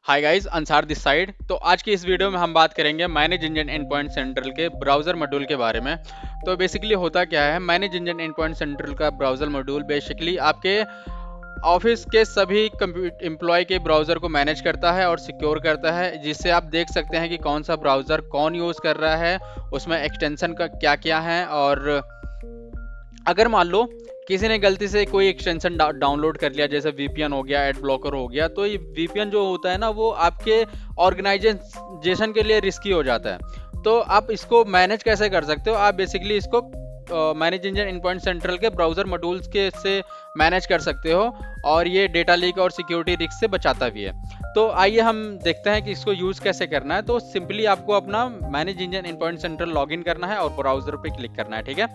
Hi guys, Ansar this side. तो आज की इस वीडियो में हम बात करेंगे manage engine and point central के ब्राउज़र मॉड्यूल के बारे में। तो बेसिकली होता क्या है, manage engine and point central का ब्राउज़र मॉड्यूल बेसिकली आपके ऑफिस के सभी एम्प्लॉय के ब्राउज़र को मैनेज करता है और सिक्योर करता है, जिससे आप देख सकते हैं कि कौन सा ब्राउज़र कौन यूज़ कर रहा है, उसमें एक्सटेंशन का क्या क्या है। और अगर मान लो किसी ने गलती से कोई एक्सटेंशन डाउनलोड कर लिया, जैसे वीपीएन हो गया, एड ब्लॉकर हो गया, तो ये वीपीएन जो होता है ना, वो आपके ऑर्गेनाइजेशन के लिए रिस्की हो जाता है। तो आप इसको मैनेज कैसे कर सकते हो? आप बेसिकली इसको मैनेज इंजन इन पॉइंट सेंट्रल के ब्राउज़र मॉड्यूल्स के से मैनेज कर सकते हो, और ये डेटा लीक और सिक्योरिटी रिस्क से बचाता भी है। तो आइए हम देखते हैं कि इसको यूज़ कैसे करना है। तो सिंपली आपको अपना मैनेज इंजन इन पॉइंट सेंट्रल लॉगिन करना है और ब्राउज़र पे क्लिक करना है, ठीक है।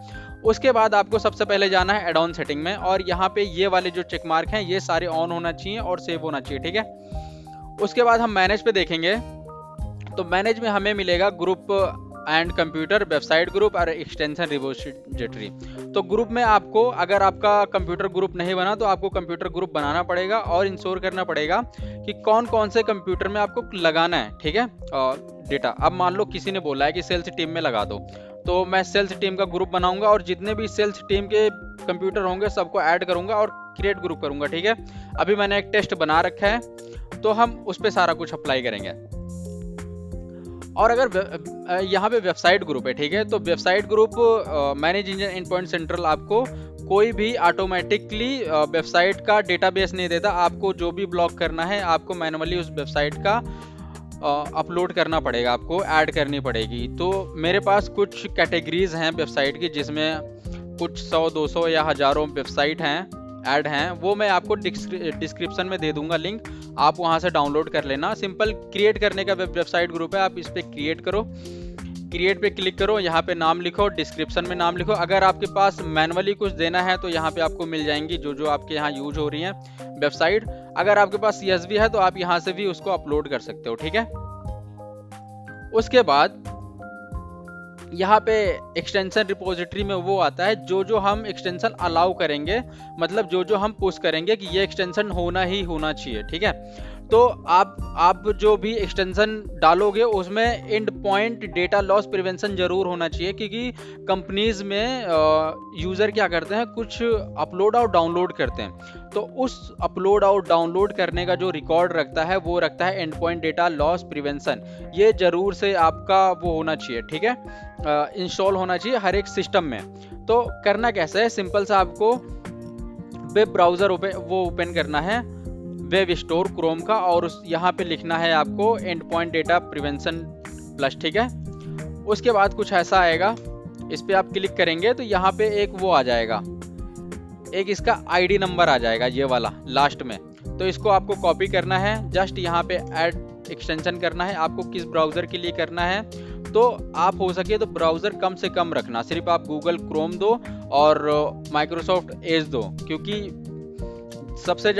उसके बाद आपको सबसे पहले जाना है एड ऑन सेटिंग में, और यहाँ पे ये वाले जो चेक मार्क हैं ये सारे ऑन होना चाहिए और सेव होना चाहिए, ठीक है। उसके बाद हम मैनेज पे देखेंगे, तो मैनेज में हमें मिलेगा group and computer, website group और एक्सटेंशन रिपोजिटरी। तो ग्रुप में आपको, अगर आपका कंप्यूटर ग्रुप नहीं बना तो आपको कंप्यूटर ग्रुप बनाना पड़ेगा और इंश्योर करना पड़ेगा कि कौन कौन से कंप्यूटर में आपको लगाना है, ठीक है, डेटा। अब मान लो किसी ने बोला है कि सेल्स टीम में लगा दो, तो मैं सेल्स टीम का ग्रुप बनाऊंगा और जितने भी सेल्स टीम के कंप्यूटर होंगे सबको ऐड करूंगा और क्रिएट ग्रुप करूंगा, ठीक है। अभी मैंने एक टेस्ट बना रखा है, तो हम उस पर सारा कुछ अप्लाई करेंगे। और अगर यहाँ पे वेबसाइट ग्रुप है, ठीक है, तो website group manage engine and point central आपको कोई भी ऑटोमेटिकली वेबसाइट का डेटाबेस नहीं देता। आपको जो भी ब्लॉक करना है, आपको मैनुअली उस वेबसाइट का अपलोड करना पड़ेगा, आपको ऐड करनी पड़ेगी। तो मेरे पास कुछ कैटेगरीज हैं वेबसाइट की, जिसमें कुछ 100, 200 या हज़ारों वेबसाइट हैं, ऐड हैं। वो मैं आपको डिस्क्रिप्शन में दे दूंगा लिंक, आप वहां से डाउनलोड कर लेना। सिंपल क्रिएट करने का वेबसाइट ग्रुप है, आप इस पर क्रिएट करो, क्रिएट पे क्लिक करो, यहाँ पे नाम लिखो, डिस्क्रिप्शन में नाम लिखो। अगर आपके पास मैनुअली कुछ देना है तो यहाँ पे आपको मिल जाएंगी जो जो आपके यहाँ यूज हो रही हैं वेबसाइट। अगर आपके पास CSV है तो आप यहाँ से भी उसको अपलोड कर सकते हो, ठीक है। उसके बाद यहाँ पे एक्सटेंशन रिपोजिटरी में वो आता है जो जो हम एक्सटेंशन अलाउ करेंगे, मतलब जो जो हम पुश करेंगे कि ये एक्सटेंशन होना ही होना चाहिए, ठीक है। तो आप जो भी एक्सटेंशन डालोगे उसमें and point data loss prevention जरूर होना चाहिए, क्योंकि कंपनीज में यूज़र क्या करते हैं, कुछ अपलोड और डाउनलोड करते हैं। तो उस अपलोड और डाउनलोड करने का जो रिकॉर्ड रखता है वो रखता है and point data loss prevention. ये जरूर से आपका वो होना चाहिए, ठीक है, इंस्टॉल होना चाहिए हर एक सिस्टम में। तो करना कैसे है, सिंपल सा आपको वेब ब्राउज़र ओपन करना है, वेब स्टोर क्रोम का, और उस यहाँ पे लिखना है आपको and point data prevention plus, ठीक है। उसके बाद कुछ ऐसा आएगा, इस पे आप क्लिक करेंगे तो यहाँ पे एक वो आ जाएगा, एक इसका ID नंबर आ जाएगा, ये वाला लास्ट में। तो इसको आपको कॉपी करना है, जस्ट यहाँ पे ऐड एक्सटेंशन करना है। आपको किस ब्राउज़र के लिए करना है, तो आप हो सके तो ब्राउज़र कम से कम रखना, सिर्फ आप गूगल क्रोम दो और माइक्रोसॉफ्ट एज दो, क्योंकि सबसे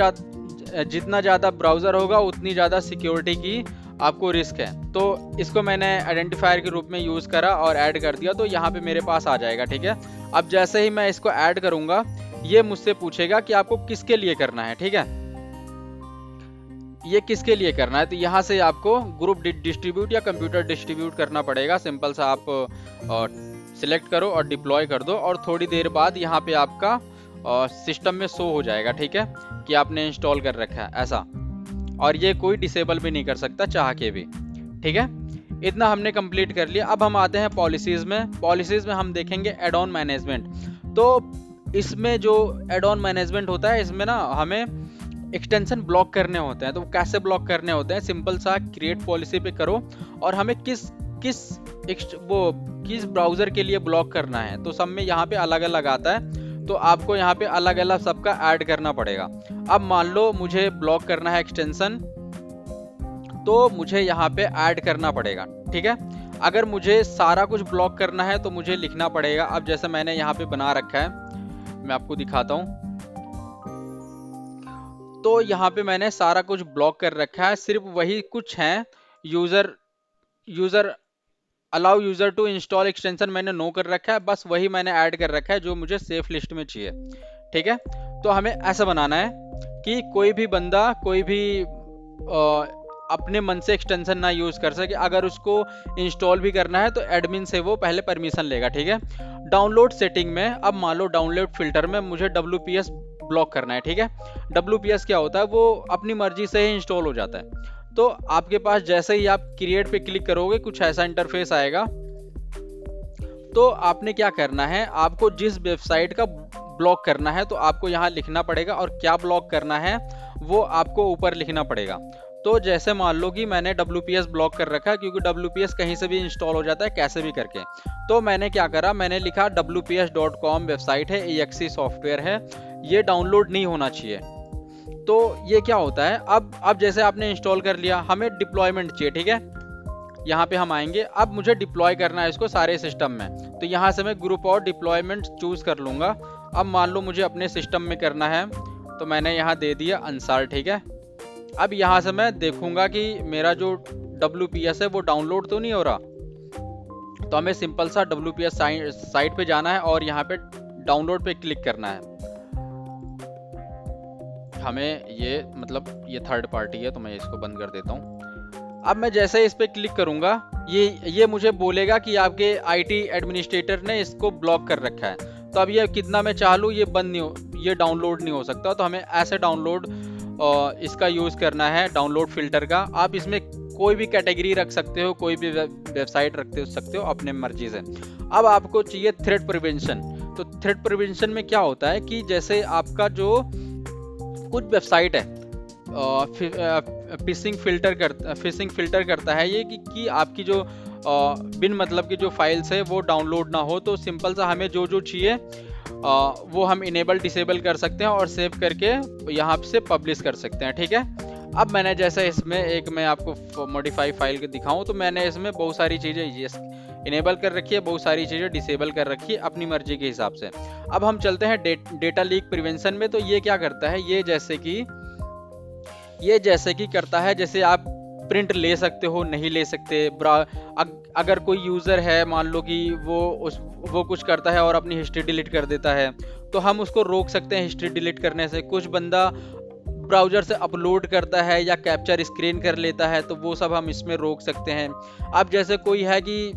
जितना ज़्यादा ब्राउज़र होगा उतनी ज़्यादा सिक्योरिटी की आपको रिस्क है। तो इसको मैंने आइडेंटिफायर के रूप में यूज़ करा और ऐड कर दिया, तो यहाँ पे मेरे पास आ जाएगा, ठीक है। अब जैसे ही मैं इसको ऐड करूँगा, ये मुझसे पूछेगा कि आपको किसके लिए करना है, ठीक है, ये किसके लिए करना है। तो यहाँ से आपको ग्रुप डिस्ट्रीब्यूट या कंप्यूटर डिस्ट्रीब्यूट करना पड़ेगा। सिंपल सा आप सिलेक्ट करो और डिप्लॉय कर दो, और थोड़ी देर बाद यहाँ पे आपका सिस्टम में शो हो जाएगा, ठीक है, कि आपने इंस्टॉल कर रखा है ऐसा। और ये कोई डिसेबल भी नहीं कर सकता चाह के भी, ठीक है। इतना हमने कंप्लीट कर लिया। अब हम आते हैं पॉलिसीज़ में। पॉलिसीज़ में हम देखेंगे एड ऑन मैनेजमेंट। तो इसमें जो एड ऑन मैनेजमेंट होता है, इसमें ना हमें एक्सटेंशन ब्लॉक करने होते हैं। तो कैसे ब्लॉक करने होते हैं, सिंपल सा क्रिएट पॉलिसी पे करो, और हमें किस ब्राउज़र के लिए ब्लॉक करना है, तो सब में यहाँ पे अलग अलग आता है। तो आपको यहाँ पे अलग अलग सबका ऐड करना पड़ेगा। अब मान लो मुझे ब्लॉक करना है एक्सटेंशन, तो मुझे यहाँ पे ऐड करना पड़ेगा, ठीक है। अगर मुझे सारा कुछ ब्लॉक करना है तो मुझे लिखना पड़ेगा। अब जैसे मैंने यहाँ पे बना रखा है, मैं आपको दिखाता हूँ। तो यहाँ पे मैंने सारा कुछ ब्लॉक कर रखा है, सिर्फ वही कुछ हैं user allow user to install extension मैंने नो कर रखा है, बस वही मैंने ऐड कर रखा है जो मुझे सेफ लिस्ट में चाहिए, ठीक है। तो हमें ऐसा बनाना है कि कोई भी बंदा कोई भी अपने मन से एक्सटेंशन ना यूज़ कर सके। अगर उसको इंस्टॉल भी करना है तो एडमिन से वो पहले परमिशन लेगा, ठीक है। डाउनलोड सेटिंग में अब मान लो डाउनलोड फिल्टर में मुझे WPS ब्लॉक करना है, ठीक है। WPS क्या होता है, वो अपनी मर्जी से ही इंस्टॉल हो जाता है। तो आपके पास जैसे ही आप क्रिएट पे क्लिक करोगे कुछ ऐसा इंटरफेस आएगा। तो आपने क्या करना है, आपको जिस वेबसाइट का ब्लॉक करना है तो आपको यहाँ लिखना पड़ेगा, और क्या ब्लॉक करना है वो आपको ऊपर लिखना पड़ेगा। तो जैसे मान लो कि मैंने WPS ब्लॉक कर रखा है, क्योंकि WPS कहीं से भी इंस्टॉल हो जाता है कैसे भी करके। तो मैंने क्या करा, मैंने लिखा wps.com वेबसाइट है, exe सॉफ्टवेयर है, ये डाउनलोड नहीं होना चाहिए। तो ये क्या होता है, अब जैसे आपने इंस्टॉल कर लिया, हमें डिप्लॉयमेंट चाहिए, ठीक है। यहाँ पे हम आएंगे, अब मुझे डिप्लॉय करना है इसको सारे सिस्टम में। तो यहाँ से मैं ग्रुप और डिप्लॉयमेंट चूज कर लूंगा। अब मान लो मुझे अपने सिस्टम में करना है, तो मैंने यहाँ दे दिया अंसार, ठीक है। अब यहाँ से मैं देखूंगा कि मेरा जो WPS है वो डाउनलोड तो नहीं हो रहा। तो हमें सिंपल सा WPS साइट पे जाना है और यहाँ पे डाउनलोड पे क्लिक करना है। हमें ये थर्ड पार्टी है, तो मैं इसको बंद कर देता हूँ। अब मैं जैसे इस पे क्लिक करूंगा, ये मुझे बोलेगा कि आपके IT एडमिनिस्ट्रेटर ने इसको ब्लॉक कर रखा है। तो अब ये कितना मैं चाह लूँ ये डाउनलोड नहीं हो सकता। तो हमें ऐसे डाउनलोड इसका यूज़ करना है, डाउनलोड फिल्टर का। आप इसमें कोई भी कैटेगरी रख सकते हो, कोई भी वेबसाइट रख सकते हो अपने मर्जी से। अब आपको चाहिए थ्रेड प्रिवेंशन। तो थ्रेड प्रिवेंशन में क्या होता है कि जैसे आपका जो कुछ वेबसाइट है फिशिंग फिल्टर करता है ये कि आपकी जो बिन मतलब की जो फाइल्स है वो डाउनलोड ना हो। तो सिंपल सा हमें जो चाहिए वो हम इनेबल डिसेबल कर सकते हैं और सेव करके यहाँ से पब्लिश कर सकते हैं, ठीक है। अब मैंने जैसे इसमें मैं आपको मॉडिफाई फाइल के दिखाऊं, तो मैंने इसमें बहुत सारी चीज़ें इनेबल कर रखी है, बहुत सारी चीज़ें डिसेबल कर रखी है अपनी मर्जी के हिसाब से। अब हम चलते हैं डेटा लीक प्रिवेंशन में। तो ये क्या करता है, ये जैसे कि करता है, जैसे आप प्रिंट ले सकते हो, नहीं ले सकते। अगर कोई यूज़र है, मान लो कि वो कुछ करता है और अपनी हिस्ट्री डिलीट कर देता है, तो हम उसको रोक सकते हैं हिस्ट्री डिलीट करने से। कुछ बंदा ब्राउज़र से अपलोड करता है या कैप्चर स्क्रीन कर लेता है, तो वो सब हम इसमें रोक सकते हैं। अब जैसे कोई है कि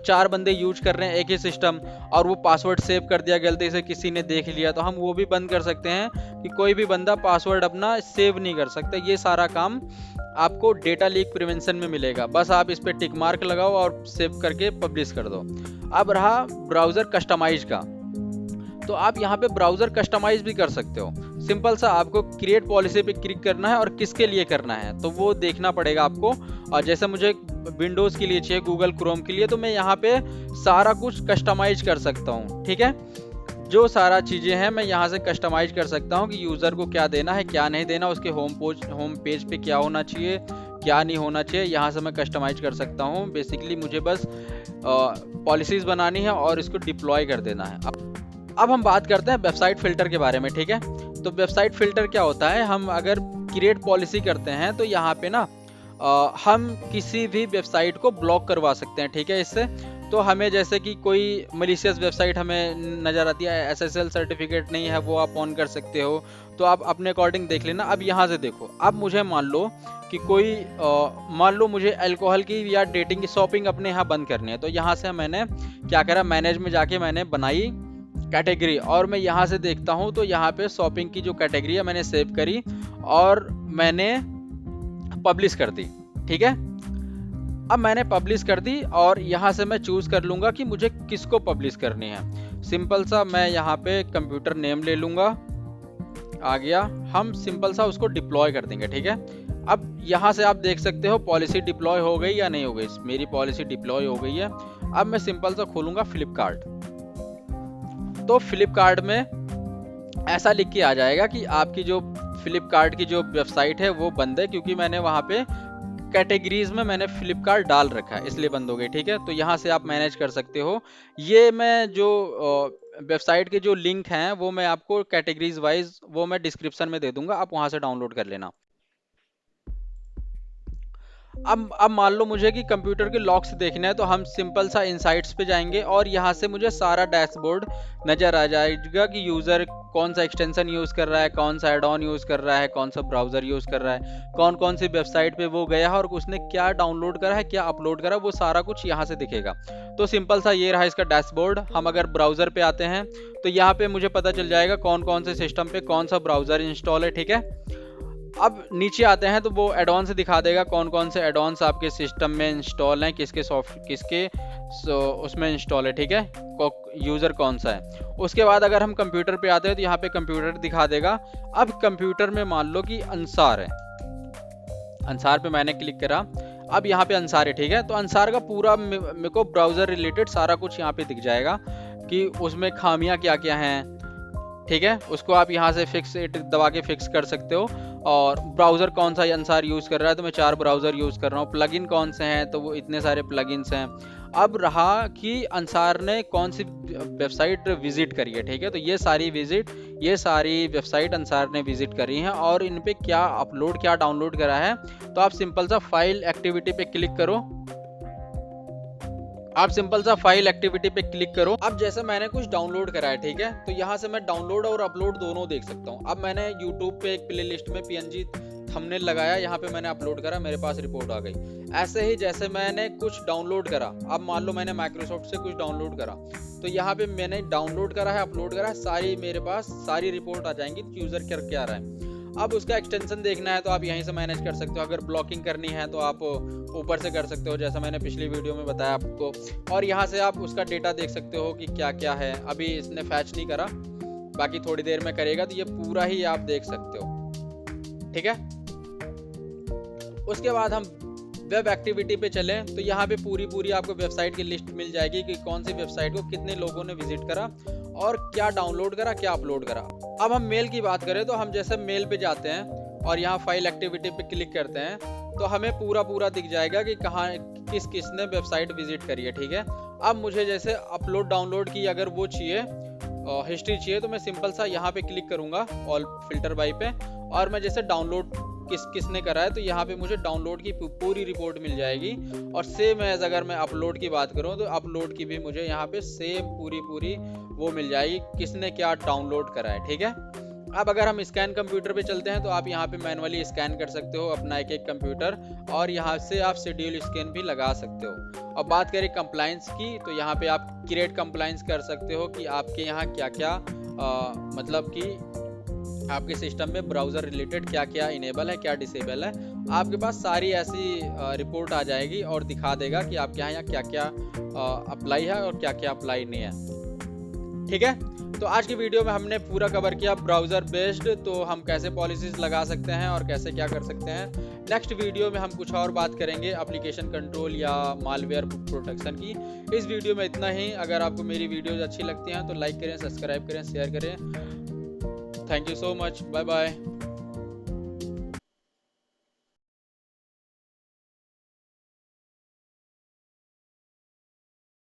4 बंदे यूज कर रहे हैं एक ही सिस्टम, और वो पासवर्ड सेव कर दिया गलती से, किसी ने देख लिया, तो हम वो भी बंद कर सकते हैं कि कोई भी बंदा पासवर्ड अपना सेव नहीं कर सकता। ये सारा काम आपको डेटा लीक प्रिवेंशन में मिलेगा। बस आप इस पर टिक मार्क लगाओ और सेव करके पब्लिश कर दो। अब रहा ब्राउज़र कस्टमाइज का, तो आप यहाँ पे ब्राउज़र कस्टमाइज भी कर सकते हो। सिंपल सा आपको क्रिएट पॉलिसी पे क्लिक करना है और किसके लिए करना है तो वो देखना पड़ेगा आपको। और जैसे मुझे विंडोज़ के लिए चाहिए, गूगल क्रोम के लिए, तो मैं यहाँ पे सारा कुछ कस्टमाइज कर सकता हूँ, ठीक है। जो सारा चीज़ें हैं मैं यहाँ से कस्टमाइज कर सकता हूँ कि यूज़र को क्या देना है, क्या नहीं देना, उसके होम पेज पे क्या होना चाहिए, क्या नहीं होना चाहिए, यहाँ से मैं कस्टमाइज कर सकता हूँ। बेसिकली मुझे बस पॉलिसीज़ बनानी है और इसको डिप्लॉय कर देना है। अब हम बात करते हैं वेबसाइट फ़िल्टर के बारे में, ठीक है। तो वेबसाइट फ़िल्टर क्या होता है, हम अगर क्रिएट पॉलिसी करते हैं तो यहाँ पे ना हम किसी भी वेबसाइट को ब्लॉक करवा सकते हैं, ठीक है। इससे तो हमें जैसे कि कोई मलिशियस वेबसाइट हमें नज़र आती है, SSL सर्टिफिकेट नहीं है, वो आप ऑन कर सकते हो। तो आप अपने अकॉर्डिंग देख लेना। अब यहाँ से देखो, अब मुझे मान लो कि मान लो मुझे अल्कोहल की या डेटिंग की शॉपिंग अपने यहाँ बंद करनी है। तो यहाँ से मैंने क्या करा, मैनेज में जाके मैंने बनाई कैटेगरी, और मैं यहाँ से देखता हूँ तो यहाँ पे शॉपिंग की जो कैटेगरी है मैंने सेव करी और मैंने पब्लिश कर दी, ठीक है। अब मैंने पब्लिश कर दी और यहाँ से मैं चूज कर लूँगा कि मुझे किसको पब्लिश करनी है। सिंपल सा मैं यहाँ पे कंप्यूटर नेम ले लूँगा, आ गया। हम सिंपल सा उसको डिप्लॉय कर देंगे, ठीक है। अब यहाँ से आप देख सकते हो पॉलिसी डिप्लॉय हो गई या नहीं हो गई। मेरी पॉलिसी डिप्लॉय हो गई है। अब मैं सिंपल सा खोलूँगा फ्लिपकार्ट। तो फ्लिपकार्ट में ऐसा लिख के आ जाएगा कि आपकी जो फ्लिपकार्ट की जो वेबसाइट है वो बंद है, क्योंकि मैंने वहाँ पे कैटेगरीज में मैंने फ्लिपकार्ट डाल रखा है, इसलिए बंद हो गई, ठीक है। तो यहाँ से आप मैनेज कर सकते हो। ये मैं जो वेबसाइट के जो लिंक हैं वो मैं आपको कैटेगरीज वाइज वो मैं डिस्क्रिप्शन में दे दूंगा, आप वहाँ से डाउनलोड कर लेना। अब मान लो मुझे कि कंप्यूटर के लॉग्स देखना है, तो हम सिंपल सा इनसाइट्स पे जाएंगे और यहाँ से मुझे सारा डैशबोर्ड नज़र आ जाएगा कि यूज़र कौन सा एक्सटेंशन यूज़ कर रहा है, कौन सा एड ऑन यूज़ कर रहा है, कौन सा ब्राउज़र यूज़ कर रहा है, कौन कौन सी वेबसाइट पे वो गया है और उसने क्या डाउनलोड करा है, क्या अपलोड करा, वो सारा कुछ यहाँ से दिखेगा। तो सिंपल सा ये रहा इसका डैशबोर्ड। हम अगर ब्राउज़र पे आते हैं तो यहाँ पे मुझे पता चल जाएगा कौन कौन से सिस्टम पे कौन सा ब्राउज़र इंस्टॉल है, ठीक है। अब नीचे आते हैं तो वो एड ऑन से दिखा देगा कौन कौन से एड ऑन्स आपके सिस्टम में इंस्टॉल हैं, किसके उसमें इंस्टॉल है, ठीक है, यूज़र कौन सा है। उसके बाद अगर हम कंप्यूटर पे आते हैं तो यहाँ पे कंप्यूटर दिखा देगा। अब कंप्यूटर में मान लो कि अंसार है, अंसार पे मैंने क्लिक करा, अब यहाँ पे अंसार है, ठीक है। तो अंसार का पूरा मेरे को ब्राउज़र रिलेटेड सारा कुछ यहाँ पे दिख जाएगा कि उसमें खामियां क्या क्या हैं, ठीक है। उसको आप यहाँ से फिक्स दबा के फिक्स कर सकते हो। और ब्राउज़र कौन सा अंसार यूज़ कर रहा है, तो मैं 4 ब्राउज़र यूज़ कर रहा हूँ। प्लगइन कौन से हैं, तो वो इतने सारे प्लगइन्स हैं। अब रहा कि अंसार ने कौन सी वेबसाइट विजिट करी है, ठीक है। तो ये सारी वेबसाइट अंसार ने विजिट करी हैं और इन पे क्या अपलोड क्या डाउनलोड करा है। तो आप सिंपल सा फाइल एक्टिविटी पे क्लिक करो, अब जैसे मैंने कुछ डाउनलोड करा है, ठीक है, तो यहाँ से मैं डाउनलोड और अपलोड दोनों देख सकता हूँ। अब मैंने YouTube पे एक प्लेलिस्ट में PNG थंबनेल लगाया, यहाँ पे मैंने अपलोड करा, मेरे पास रिपोर्ट आ गई। ऐसे ही जैसे मैंने कुछ डाउनलोड करा, अब मान लो मैंने माइक्रोसॉफ्ट से कुछ डाउनलोड करा, तो यहाँ पे मैंने डाउनलोड करा है, अपलोड करा है, सारी मेरे पास सारी रिपोर्ट आ जाएंगी यूज़र कर क्या रहा है। अब उसका एक्सटेंशन देखना है तो आप यहीं से मैनेज कर सकते हो। अगर ब्लॉकिंग करनी है तो आप ऊपर से कर सकते हो, जैसा मैंने पिछली वीडियो में बताया आपको। और यहाँ से आप उसका डेटा देख सकते हो कि क्या क्या है। अभी इसने फैच नहीं करा, बाकी थोड़ी देर में करेगा, तो ये पूरा ही आप देख सकते हो, ठीक है। उसके बाद हम वेब एक्टिविटी पे चलें तो यहाँ पे पूरी आपको वेबसाइट की लिस्ट मिल जाएगी कि कौन सी वेबसाइट को कितने लोगों ने विजिट करा और क्या डाउनलोड करा, क्या अपलोड करा। अब हम मेल की बात करें तो हम जैसे मेल पे जाते हैं और यहाँ फाइल एक्टिविटी पे क्लिक करते हैं तो हमें पूरा दिख जाएगा कि कहाँ किसने वेबसाइट विजिट करी है, ठीक है। अब मुझे जैसे अपलोड डाउनलोड की अगर वो चाहिए, हिस्ट्री चाहिए, तो मैं सिंपल सा यहाँ पे क्लिक करूँगा ऑल फिल्टर बाई पे, और मैं जैसे डाउनलोड किसने करा है तो यहाँ पे मुझे डाउनलोड की पूरी रिपोर्ट मिल जाएगी। और सेम एज अगर मैं अपलोड की बात करूँ तो अपलोड की भी मुझे यहाँ पे सेम पूरी वो मिल जाएगी, किसने क्या डाउनलोड करा है, ठीक है। अब अगर हम स्कैन कंप्यूटर पे चलते हैं तो आप यहाँ पे मैनुअली स्कैन कर सकते हो अपना एक कंप्यूटर, और यहाँ से आप शेड्यूल स्कैन भी लगा सकते हो। अब बात करें कंप्लायंस की तो यहाँ पे आप क्रिएट कंप्लायंस कर सकते हो कि आपके यहाँ क्या क्या मतलब कि आपके सिस्टम में ब्राउज़र रिलेटेड क्या क्या इनेबल है, क्या डिसेबल है। आपके पास सारी ऐसी रिपोर्ट आ जाएगी और दिखा देगा कि आपके यहाँ क्या क्या अप्लाई है और क्या क्या अप्लाई नहीं है, ठीक है। तो आज की वीडियो में हमने पूरा कवर किया ब्राउज़र बेस्ड, तो हम कैसे पॉलिसीज लगा सकते हैं और कैसे क्या कर सकते हैं। नेक्स्ट वीडियो में हम कुछ और बात करेंगे एप्लीकेशन कंट्रोल या मालवेयर प्रोटेक्शन की। इस वीडियो में इतना ही। अगर आपको मेरी वीडियोज अच्छी लगती हैं तो लाइक करें, सब्सक्राइब करें, शेयर करें। Thank you so much, bye bye.